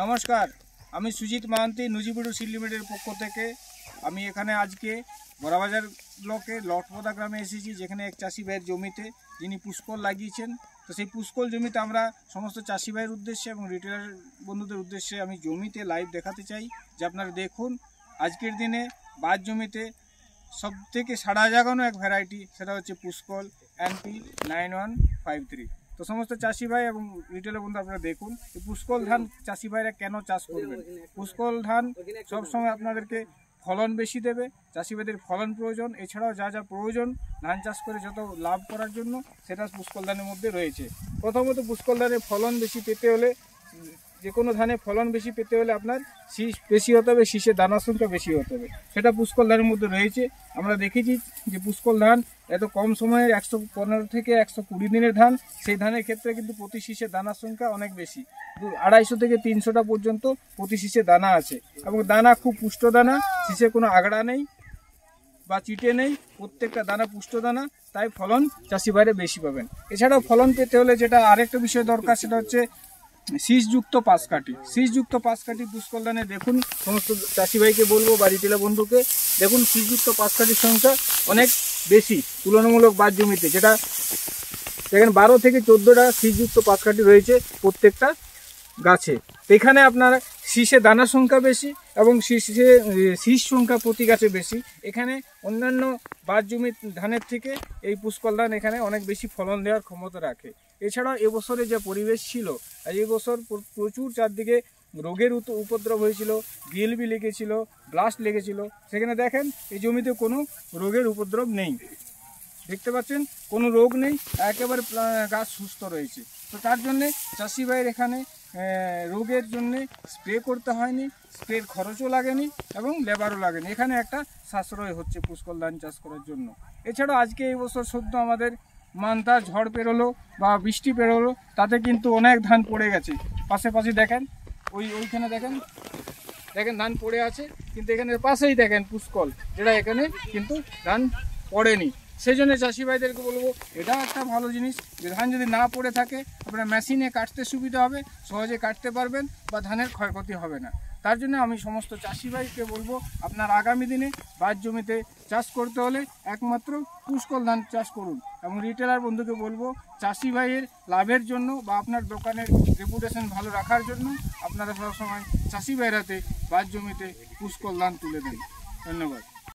নমস্কার, আমি সুজিত মাহান্তি নুজিবিডু সিড লিমিটেডের পক্ষ থেকে আমি এখানে আজকে বড়াবাজার ব্লকে লটপদা গ্রামে এসেছি, যেখানে এক চাষি ভাইয়ের জমিতে যিনি পুষ্কল লাগিয়েছেন। তো সেই পুষ্কল জমিতে আমরা সমস্ত চাষি ভাইয়ের উদ্দেশ্যে এবং রিটেলার বন্ধুদের উদ্দেশ্যে আমি জমিতে লাইভ দেখাতে চাই যে আপনারা দেখুন আজকের দিনে বাদ জমিতে সবথেকে সাড়া জাগানো এক ভ্যারাইটি, সেটা হচ্ছে পুষ্কল NP9153। তো সমস্ত চাষি ভাই এবং রিটেলার বন্ধু আপনারা দেখুন এই পুষ্কল ধান চাষি ভাইরা কেন চাষ করবেন। পুষ্কল ধান সবসময় আপনাদেরকে ফলন বেশি দেবে, চাষি ভাইদের ফলন প্রয়োজন, এছাড়াও যা যা প্রয়োজন ধান চাষ করে যত লাভ করার জন্য সেটা পুষ্কল ধানের মধ্যে রয়েছে। প্রথমত পুষ্কল ধানের ফলন বেশি পেতে হলে, যে কোনো ধানে ফলন বেশি পেতে হলে আপনার শীষ বেশি হতে হবে, শীষের দানার সংখ্যা বেশি হতে হবে, সেটা পুষ্কল ধানের মধ্যে রয়েছে। আমরা দেখেছি যে পুষ্কল ধান এত কম সময়ের 115 থেকে 120 দিনের ধান, সেই ধানের ক্ষেত্রে কিন্তু প্রতি শীষের দানার সংখ্যা অনেক বেশি, 250 থেকে 300টা পর্যন্ত প্রতি শীষে দানা আছে, এবং দানা খুব পুষ্ট দানা, শীষে কোনো আগড়া নেই বা চিটে নেই, প্রত্যেকটা দানা পুষ্ট দানা, তাই ফলন চাষি ভাইরা বেশি পাবেন। এছাড়াও ফলন পেতে হলে যেটা আরেকটা বিষয় দরকার, সেটা হচ্ছে শীষযুক্ত পাশকাঠি। শীষযুক্ত পাশকাঠি পুষ্কল ধানে দেখুন, সমস্ত চাষি ভাইকে বলবো বা রিটেলার বন্ধুকে দেখুন, শীষযুক্ত পাশকাঠির সংখ্যা অনেক বেশি তুলনামূলক বাদ জমিতে, যেটা দেখেন 12 থেকে 14টা শীষযুক্ত পাশকাঠি রয়েছে প্রত্যেকটা গাছে। এখানে আপনার শীষে দানার সংখ্যা বেশি এবং শীষ সংখ্যা প্রতি গাছে বেশি। এখানে অন্যান্য বাদ জমি ধানের থেকে এই পুষ্কল ধান এখানে অনেক বেশি ফলন দেওয়ার ক্ষমতা রাখে। এছাড়াও এবছরে যে পরিবেশ ছিল, এই বছর প্রচুর চারদিকে রোগের উপদ্রব হয়েছিল, বিএলবি লেগেছিল, ব্লাস্ট লেগেছিল। সেখানে দেখেন এই জমিতে কোনো রোগের উপদ্রব নেই, দেখতে পাচ্ছেন কোনো রোগ নেই, একেবারে গাছ সুস্থ রয়েছে। তো তার জন্যে চাষি ভাইয়ের এখানে রোগের জন্যে স্প্রে করতে হয়নি, স্প্রের খরচও লাগেনি এবং লেবারও লাগেনি। এখানে একটা সাশ্রয় হচ্ছে পুষ্কল ধান চাষ করার জন্য। এছাড়াও আজকে এই বছর সদ্য আমাদের মান্থা ঝড় পেরোলো বা বৃষ্টি পেরোলো, তাতে কিন্তু অনেক ধান পড়ে গেছে। পাশে দেখেন, ওইখানে দেখেন ধান পড়ে আছে, কিন্তু এখানে পাশেই দেখেন পুষ্কল, যেটা এখানে কিন্তু ধান পড়েনি। সেই জন্য চাষি ভাইদেরকে বলবো এটাও একটা ভালো জিনিস, যে ধান যদি না পড়ে থাকে আপনার মেশিনে কাটতে সুবিধা হবে, সহজে কাটতে পারবেন বা ধানের ক্ষয়ক্ষতি হবে না। তার জন্য আমি সমস্ত চাষি ভাইকে বলবো আপনার আগামী দিনে বাদ জমিতে চাষ করতে হলে একমাত্র পুষ্কল ধান চাষ করুন। এবং রিটেলার বন্ধুকে বলবো চাষি ভাইয়ের লাভের জন্য বা আপনার দোকানের রেপুটেশন ভালো রাখার জন্য আপনারা সবসময় চাষি ভাইরাতে বাদ জমিতে পুষ্কল ধান তুলে দেন। ধন্যবাদ।